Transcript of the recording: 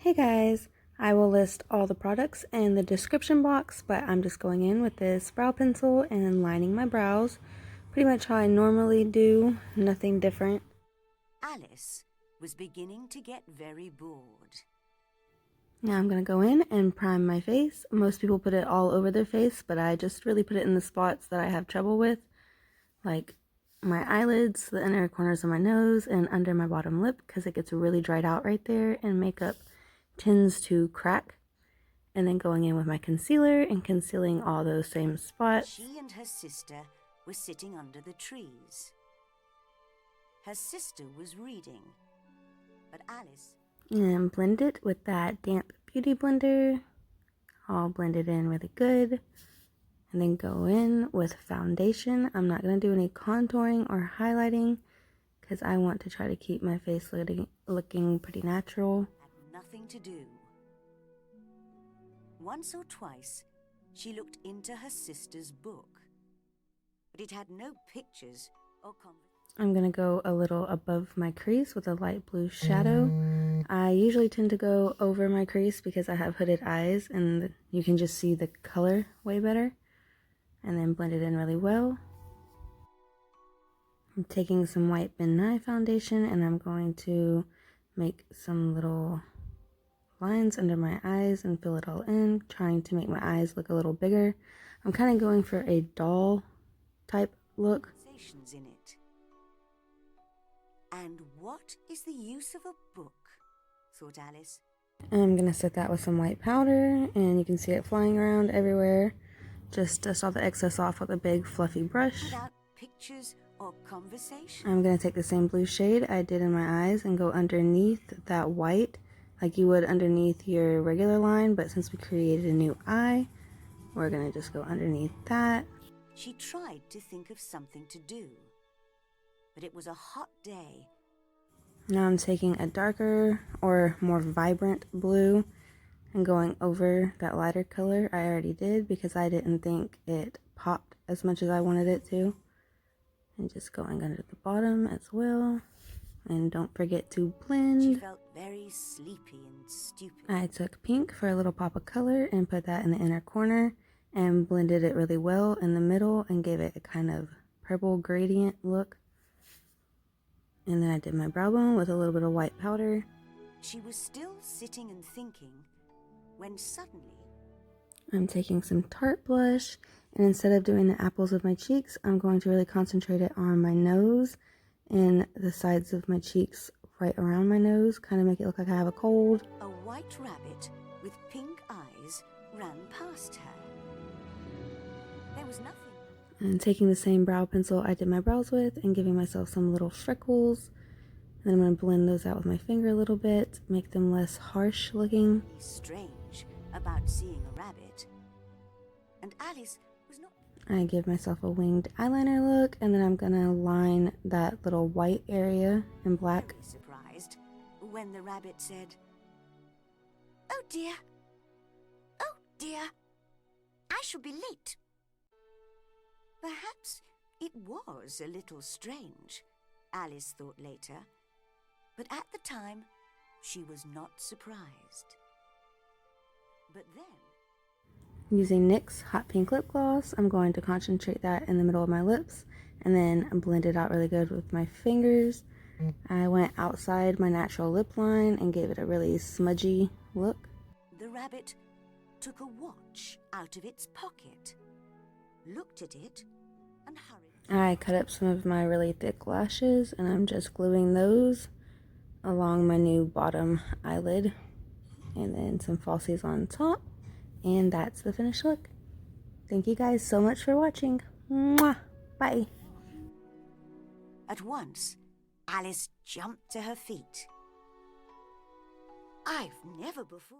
Hey guys, I will list all the products in the description box, but I'm just going in with this brow pencil and lining my brows. Pretty much how I normally do, nothing different. Alice was beginning to get very bored. Now I'm going to go in and prime my face. Most people put it all over their face, but I just really put it in the spots that I have trouble with, like my eyelids, the inner corners of my nose, and under my bottom lip, because it gets really dried out right there and makeup tends to crack. And then going in with my concealer and concealing all those same spots. She and her sister were sitting under the trees. Her sister was reading, but Alice... And blend it with that damp beauty blender. All blend it in really good. And then go in with foundation. I'm not going to do any contouring or highlighting because I want to try to keep my face looking pretty natural. Had nothing to do. Once or twice, she looked into her sister's book, but it had no pictures or I'm going to go a little above my crease with a light blue shadow. I usually tend to go over my crease because I have hooded eyes and you can just see the color way better. And then blend it in really well. I'm taking some white Ben Nye foundation and I'm going to make some little lines under my eyes and fill it all in, trying to make my eyes look a little bigger. I'm kind of going for a doll type look. In it. And what is the use of a book? Thought Alice. I'm gonna set that with some white powder, and you can see it flying around everywhere. Just dust all the excess off with a big fluffy brush. Without pictures or conversation. I'm gonna take the same blue shade I did in my eyes and go underneath that white, like you would underneath your regular line, but since we created a new eye, we're gonna just go underneath that. She tried to think of something to do, but it was a hot day. Now I'm taking a darker or more vibrant blue and going over that lighter color I already did because I didn't think it popped as much as I wanted it to. And just going under the bottom as well. And don't forget to blend. She felt very sleepy and stupid. I took pink for a little pop of color and put that in the inner corner and blended it really well in the middle and gave it a kind of purple gradient look. And then I did my brow bone with a little bit of white powder. She was still sitting and thinking when suddenly... I'm taking some Tarte blush, and instead of doing the apples of my cheeks, I'm going to really concentrate it on my nose and the sides of my cheeks right around my nose, kind of make it look like I have a cold. A white rabbit with pink eyes ran past her. There was nothing. And taking the same brow pencil I did my brows with and giving myself some little freckles. And then I'm going to blend those out with my finger a little bit, make them less harsh looking. Strange about seeing a rabbit. And Alice was not... I give myself a winged eyeliner look, and then I'm going to line that little white area in black. Very surprised when the rabbit said, "Oh dear, oh dear, I shall be late." Perhaps it was a little strange, Alice thought later, but at the time she was not surprised. But then... Using NYX Hot Pink Lip Gloss, I'm going to concentrate that in the middle of my lips and then blend it out really good with my fingers. I went outside my natural lip line and gave it a really smudgy look. The rabbit took a watch out of its pocket, looked at it, and hurried. I cut up some of my really thick lashes and I'm just gluing those along my new bottom eyelid, and then some falsies on top, and that's the finished look. Thank you guys so much for watching. Mwah! Bye. At once, Alice jumped to her feet. I've never before...